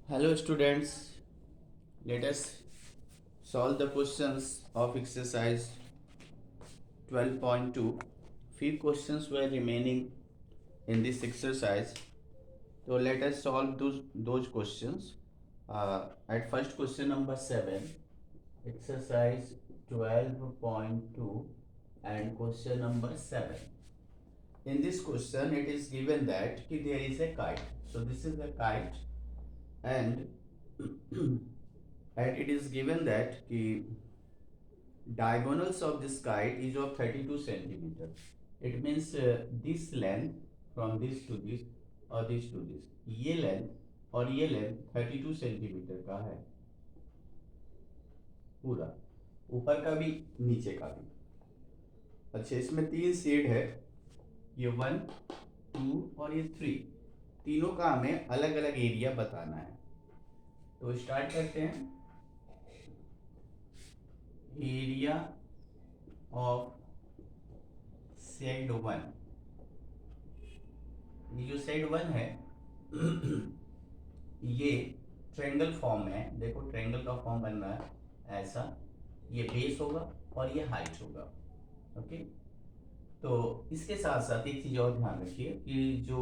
Hello students, let us solve the questions of exercise 12.2. Few questions were remaining in this exercise. So let us solve those questions. At first question number 7, exercise 12.2 and question number 7. In this question it is given that there is a kite. So this is a kite and and it is given that diagonals of this kite is of 32 centimeter. It means this length from this to this और this to this, ये length और ये length 32 centimetre का है पूरा, ऊपर का भी नीचे का भी। अच्छा, इसमें तीन शेड है, ये 1, 2 और ये 3। तीनों का हमें अलग अलग एरिया बताना है। तो स्टार्ट करते हैं। एरिया ऑफ शेड 1, ये जो सेट 1 है ये ट्रायंगल फॉर्म में है। देखो ट्रायंगल का फॉर्म बन रहा है ऐसा, ये बेस होगा और ये हाइट होगा। ओके, तो इसके साथ साथ एक चीज़ और ध्यान रखिए कि जो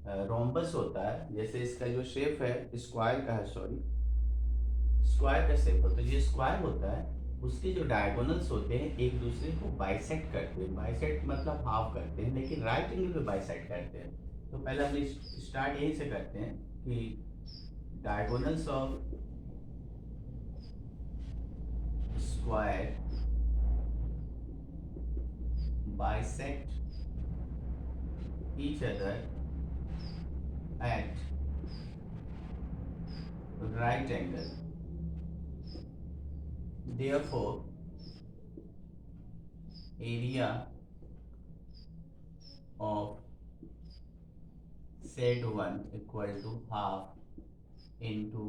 रोम्बस होता है, जैसे इसका जो शेप है स्क्वायर का है, सॉरी स्क्वायर का शेप होता है, जो स्क्वायर होता है उसके जो डायगोनल्स होते हैं एक दूसरे को बाइसेक्ट करते हैं। बाइसेक्ट मतलब हाफ करते हैं, लेकिन राइट एंगल पे बाइसेक्ट करते हैं। तो पहले हम स्टार्ट यहीं से करते हैं कि diagonals of square bisect each other at right angle, therefore area of said one equal to half into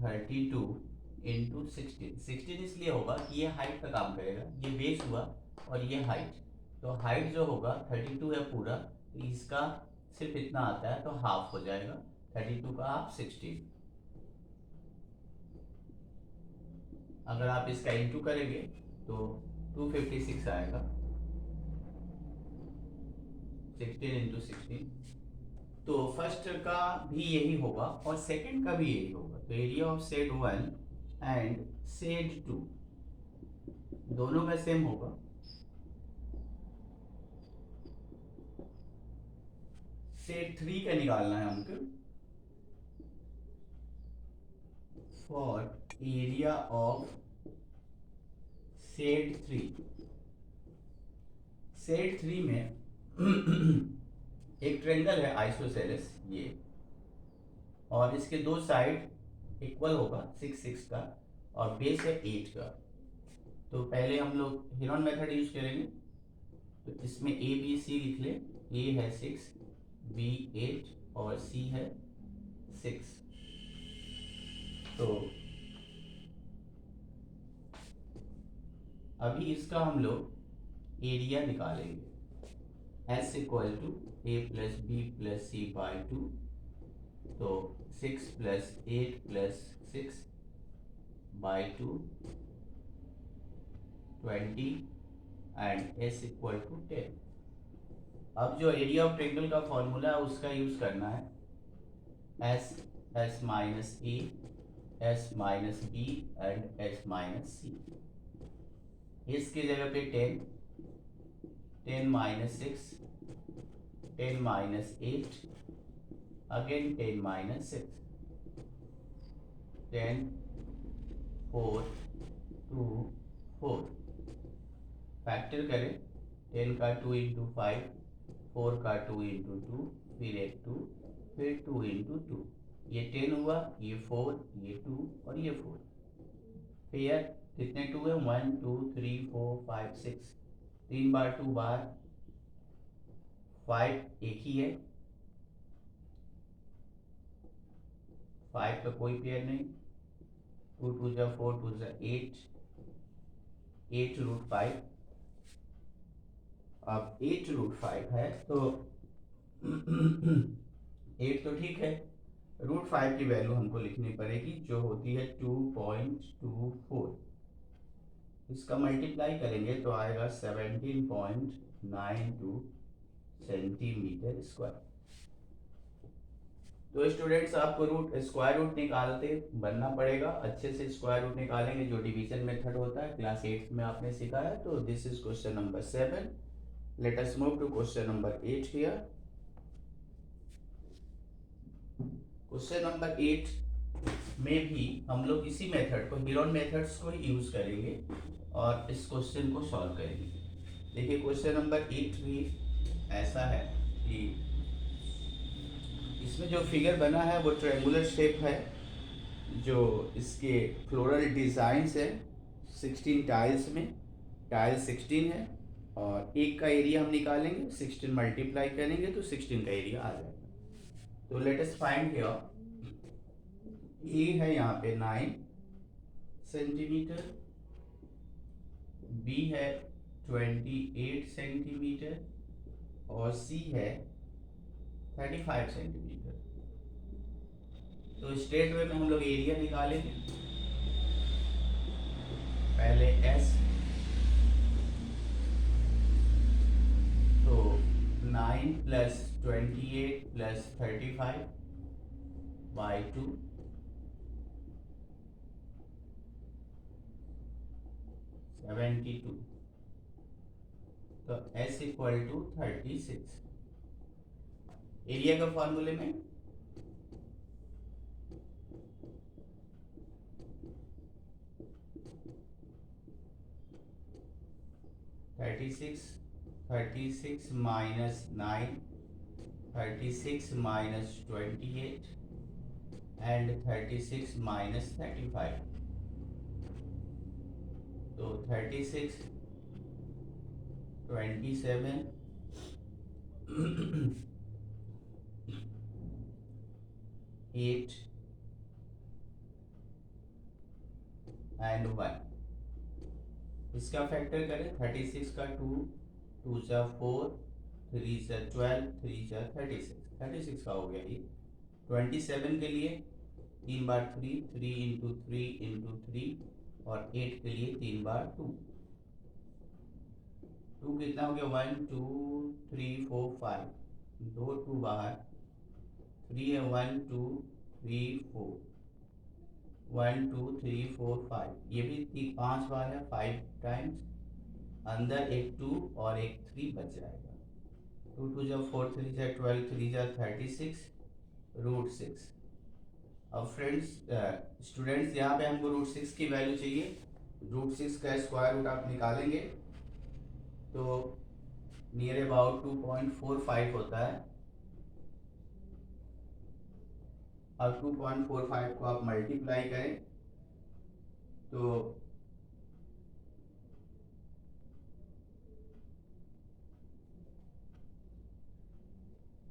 32 into 16। 16 इसलिए होगा कि ये हाइट का काम करेगा, ये बेस हुआ और ये हाइट, तो हाइट जो होगा 32 है पूरा, तो इसका सिर्फ इतना आता है तो हाफ हो जाएगा, 32 का हाफ 16। अगर आप इसका इंटू करेंगे तो 256 आएगा, 16 इंटू 16। तो फर्स्ट का भी यही होगा और सेकंड का भी यही होगा। तो area of said 1 and said 2 दोनों का सेम होगा। सेड 3 का निकालना है हमको। For area of said 3, said 3 में एक ट्रायंगल है आइसोसेलेस ये, और इसके दो साइड इक्वल होगा 6 6 का और बेस है 8 का। तो पहले हम लोग हेरोन मेथड यूज करेंगे। तो इसमें ए बी सी लिख ले। ए है 6, बी 8 और सी है 6। तो अभी इसका हम लोग एरिया निकालेंगे। S equal to A plus B plus C by 2। तो 6 plus 8 plus 6 by 2 20 and S equal to 10। अब जो एरिया ऑफ ट्रायंगल का फॉर्मूला है उसका यूज करना है। S S minus A, S minus B and S minus C. इसकी जगह पे 10, 10 minus 6, 10 minus 8, again 10 minus 6, 10 4 2 4। Factor करें, 10 का 2 इंटू 5, 4 का 2 इंटू 2, फिर एक 2, फिर 2 इंटू 2। ये 10 हुआ, ये 4, ये 2 और ये 4। फिर कितने 2 है? 1 2 3 4 5 6। 3 बार 2 बार, 5 एक ही है, 5 का कोई पेयर नहीं। 2 2 जा 4 2 जा 8, 8 रूट 5। अब 8 रूट 5 है तो 8 तो ठीक है, √5 की वैल्यू हमको लिखनी पड़ेगी जो होती है 2.24। इसका मल्टीप्लाई करेंगे तो आएगा 17.92 सेंटीमीटर स्क्वायर। तो स्टूडेंट्स आपको स्क्वायर रूट निकालते बनना पड़ेगा, अच्छे से स्क्वायर रूट निकालेंगे जो डिवीजन मेथड होता है, क्लास 8 में आपने सीखा है। तो this is question number 7। Let us move to question number 8 here. Question number 8 में भी हम लोग इसी मेथड को, हीरोन मेथड्स को ही यूज करेंगे और इस क्वेश्चन को सॉल्व करेंगे। देखिए क्वेश्चन नंबर 8 भी ऐसा है कि इसमें जो फिगर बना है वो ट्रायंगुलर शेप है, जो इसके फ्लोरल डिजाइंस है 16 टाइल्स में, टाइल 16 है और एक का एरिया हम निकालेंगे, 16 मल्टीप्लाई करेंगे तो 16 का एरिया आ जाएगा। तो लेट अस फाइंड हियर, ए है यहाँ पे 9 सेंटीमीटर, बी है 28 सेंटीमीटर और सी है 35 सेंटीमीटर। तो स्ट्रेट वे में हम लोग एरिया निकालेंगे। पहले एस, तो 9 + 28 + 35 बाई 2, 72। तो S = 36। एरिया का फॉर्मूले में 36 -9, 36 - 28 and 36 - 35। तो 36, 27 8 and 1। इसका फैक्टर करें, 36 का 2, 2 × 4, 3 × 12, 3 × 36, 36 का हो गया ये। 27 के लिए 3 बार 3, 3 × 3 × 3 और 8 के लिए 3 बार 2। 2 कितना हो गया, 1 2 3 4 5, 2 2 बाहर, 3 है 1 2 3 4, 1 2 3 4 5, ये भी 5 बार है, 5 टाइम्स, अंदर एक 2 और एक 3 बच जाएगा। 2 2 × 4, 3 × 12, 3 × 36, √6। अब फ्रेंड्स स्टूडेंट्स यहाँ पे हमको √6 की वैल्यू चाहिए। √6 का स्क्वायर रूट आप निकालेंगे तो नियर अबाउट 2.45 होता है। अब 2.45 को आप मल्टीप्लाई करें तो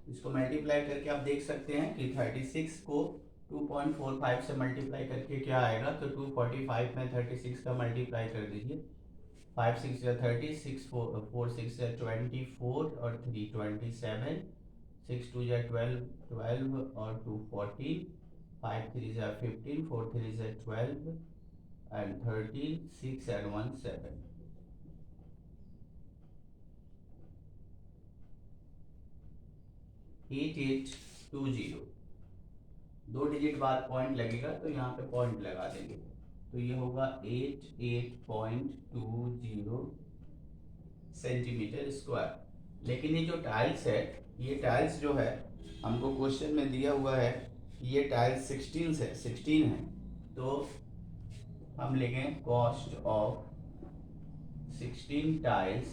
इसको मल्टीप्लाई करके आप देख सकते हैं कि 36 को 2.45 से मल्टीप्लाई करके क्या आएगा। तो 245 में 36 का मल्टीप्लाई कर दीजिए, 5 6 या 30, 6 4 6 या 24 और 3 27, 6 2 या 12 12 और 2 14, 5 3 या 15, 4 3 या 12 and 13, 6 and 1 7। 8820, 2 डिजिट बाद पॉइंट लगेगा तो यहाँ पे पॉइंट लगा देंगे, तो ये होगा 88.20 सेंटीमीटर स्क्वायर। लेकिन ये जो टाइल्स है, ये टाइल्स जो है हमको क्वेश्चन में दिया हुआ है, ये टाइल्स 16 है, तो हम लिखें कॉस्ट ऑफ 16 टाइल्स,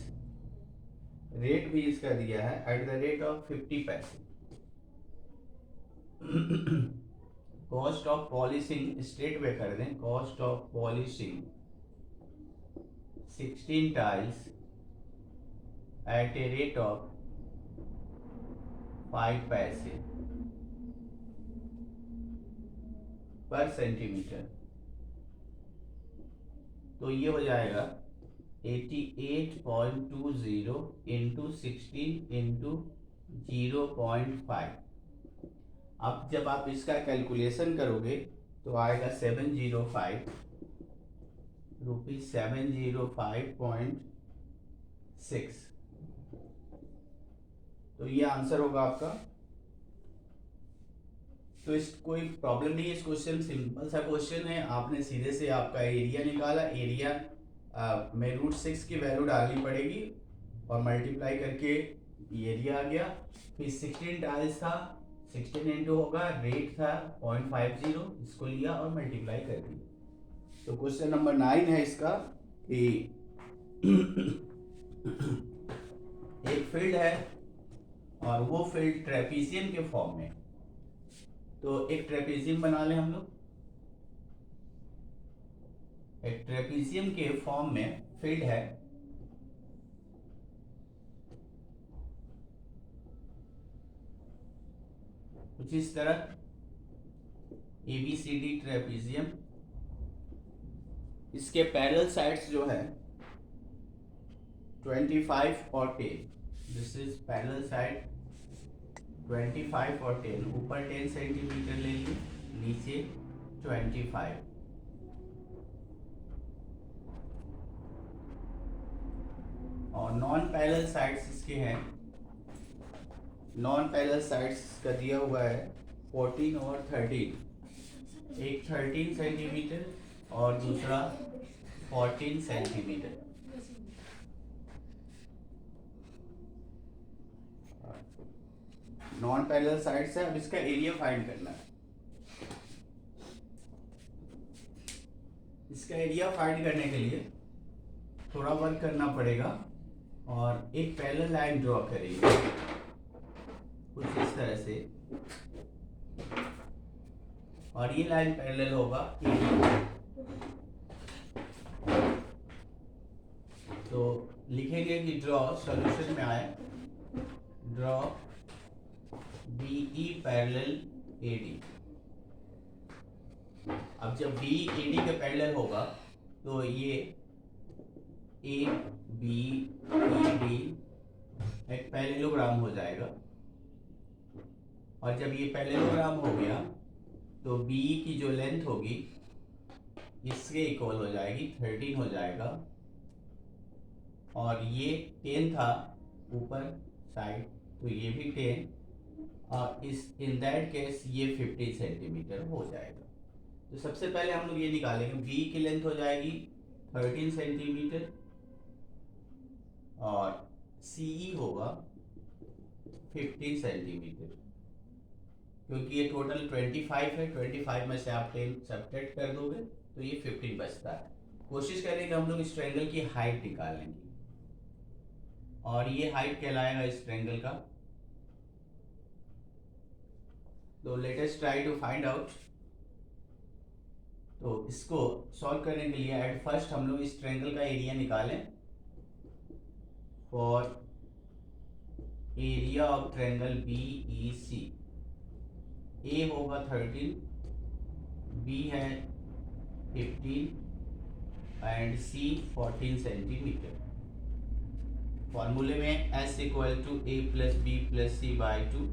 रेट भी इसका दिया है at the rate of 50 paise. Cost of polishing straight way कर दें, cost of polishing 16 tiles at a rate of 5 paise पर सेंटीमीटर। तो ये हो जाएगा 88.20 × 16 × 0.5। अब जब आप इसका कैलकुलेशन करोगे तो आएगा 705 रुपीज 705.6। तो ये आंसर होगा आपका। तो इस कोई प्रॉब्लम नहीं है, इस क्वेश्चन सिंपल सा क्वेश्चन है। आपने सीधे से आपका एरिया निकाला, एरिया में √6 की वैल्यू डालनी पड़ेगी और मल्टीप्लाई करके एरिया आ गया। फिर 16 टाइल्स था, 16 इंटू होगा, रेट था 0.50, इसको लिया और मल्टीप्लाई कर दिया। तो क्वेश्चन नंबर 9 है इसका कि एक फील्ड है और वो फील्ड ट्रेपीजियम के फॉर्म में। तो एक ट्रेपीजियम बना लें हम लोग। एक ट्रेपीजियम के फॉर्म में फील्ड है, कुछ इस तरह ABCD ट्रेपीजियम। इसके पैरेलल साइड्स जो है 25 और 10। दिस इज पैरेलल साइड 25 और 10। ऊपर 10 सेंटीमीटर ले लिए, नीचे 25। और नॉन पैरेलल साइड्स इसके हैं, नॉन पैरेलल साइड्स का दिया हुआ है 14 और 13। एक 13 सेंटीमीटर और दूसरा 14 सेंटीमीटर। नॉन पैरेलल साइड्स है। अब इसका एरिया फाइंड करना है। इसका एरिया फाइंड करने के लिए थोड़ा वर्क करना पड़ेगा और एक पैरेलल लाइन ड्रॉ करेंगे कुछ इस तरह से, और ये लाइन पैरेलल होगा तो लिखेंगे कि ड्रॉ, सॉल्यूशन में आए ड्रॉ BE पैरेलल AD। अब जब BE AD के पैरेलल होगा तो ये ABED एक पैरेललोग्राम हो जाएगा। और जब ये पैरेललोग्राम हो गया तो BE की जो लेंथ होगी इसके इक्वल हो जाएगी, 13 हो जाएगा। और ये 10 था ऊपर साइड, तो ये भी 10, और इस इन दैट केस ये 50 सेंटीमीटर हो जाएगा। तो सबसे पहले हम लोग ये निकालेंगे, BE की लेंथ हो जाएगी 13 सेंटीमीटर और CE होगा 15 सेंटीमीटर। क्योंकि ये टोटल 25 है, 25 में से आप 10 सब्ट्रैक्ट कर दोगे तो ये 15 बचता है। कोशिश करेंगे हम लोग इस ट्रायंगल की हाइट निकालने की, और ये हाइट कहलाएगा इस ट्रायंगल का। तो let us try to find out. तो इसको सॉल्व करने के लिए एट फर्स्ट हम लोग इस ट्रायंगल का एरिया निकालें। For area of triangle BEC, A होगा 13, B है 15 एंड C 14 सेंटीमीटर। फॉर्मूले में S equal to A plus B plus C by 2।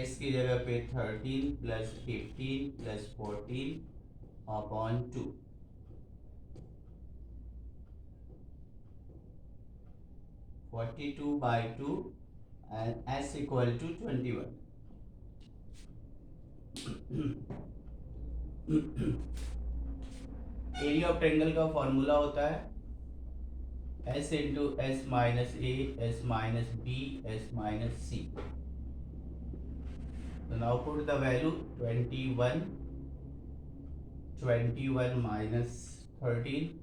S की जगह पे 13 plus 15 plus 14 upon 2। (42 by 2) and S equal to 21। Area of triangle का formula होता है S into S minus A, S minus B, S minus C। So now put the value 21 minus 13,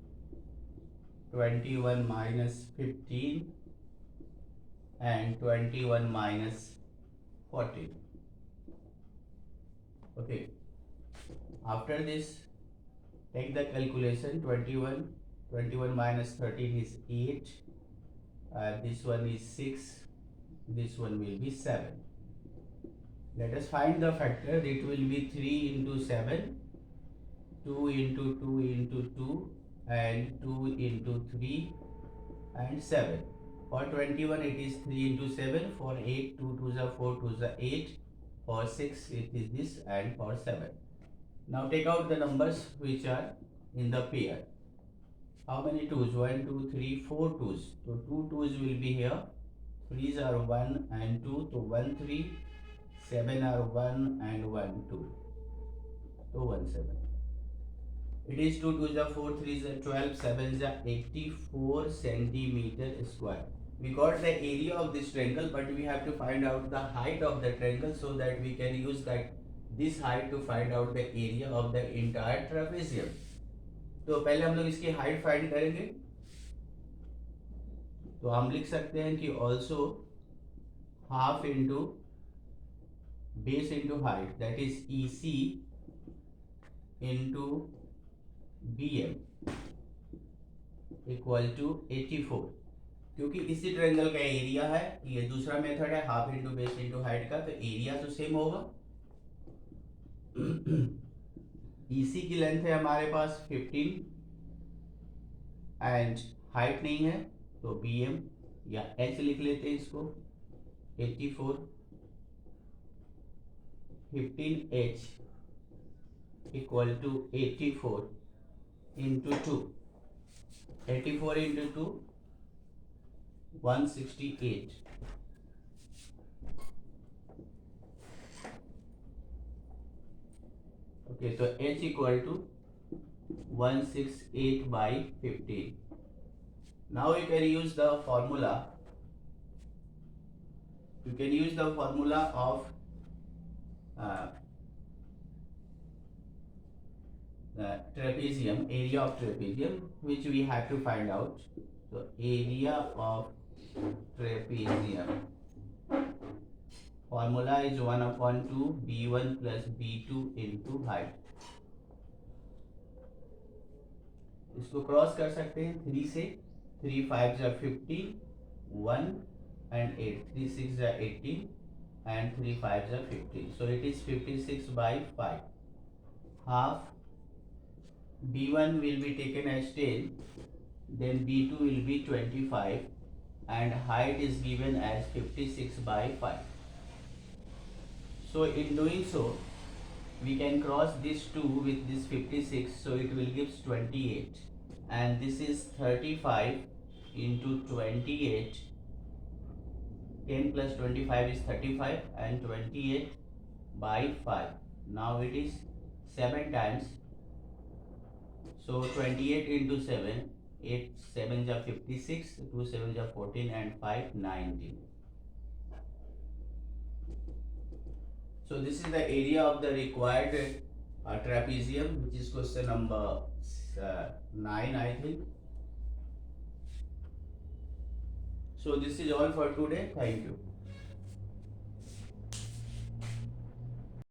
21 minus 15 and 21 minus 14. Okay, after this take the calculation. 21 minus 13 is 8, this one is 6, this one will be 7. Let us find the factor. It will be 3 into 7, 2 into 2 into 2 and 2 into 3 and 7. For 21 it is 3 into 7, for 8 2 2 is 4 2 is 8, for 6 it is this, and for 7. Now take out the numbers which are in the pair. How many twos? 1, 2, 3, 4 twos. So 2 twos will be here. 3s are 1 and 2. So 1, 3. 7 are 1 and 1, 2. So 1, 7. It is 2 2s are 4, 3s are 12, 7s are 84 centimeter square. We got the area of this triangle, but we have to find out the height of the triangle so that we can use that this height to find out the area of the entire trapezium. तो पहले हम लोग इसकी height find करेंगे. तो हम लिख सकते हैं कि also half into base into height, that is EC into BM equal to 84. क्योंकि इसी ट्रायंगल का एरिया है, ये दूसरा मेथड है half into base into height का, तो एरिया तो सेम होगा. EC की लेंथ है हमारे पास 15 एंड हाइट नहीं है, तो BM या H लिख लेते हैं इसको. 84 15H equal to 84 into 2. 84 into 2 168. Okay, so H equal to 168 by 15. Now you can use the formula. You can use the formula of trapezium, area of trapezium, which we have to find out. So area of trapezium formula is 1/2 B1 plus B2 into height. इसको cross कर सकते हैं 3 से. 3 5 are 15, 1 and 8. 3 6 are 18 and 3 5 are 15. So it is 56 by 5. Half B1 will be taken as 10, then B2 will be 25, and height is given as 56 by 5. So in doing so, we can cross this 2 with this 56, so it will give 28, and this is 35 into 28. 10 plus 25 is 35, and 28 by 5. Now it is 7 times. So 28 into 7, 8 7s are 56, 2 7s are 14, and 5 19. So this is the area of the required trapezium, which is question number 9, I think. So this is all for today. Thank you.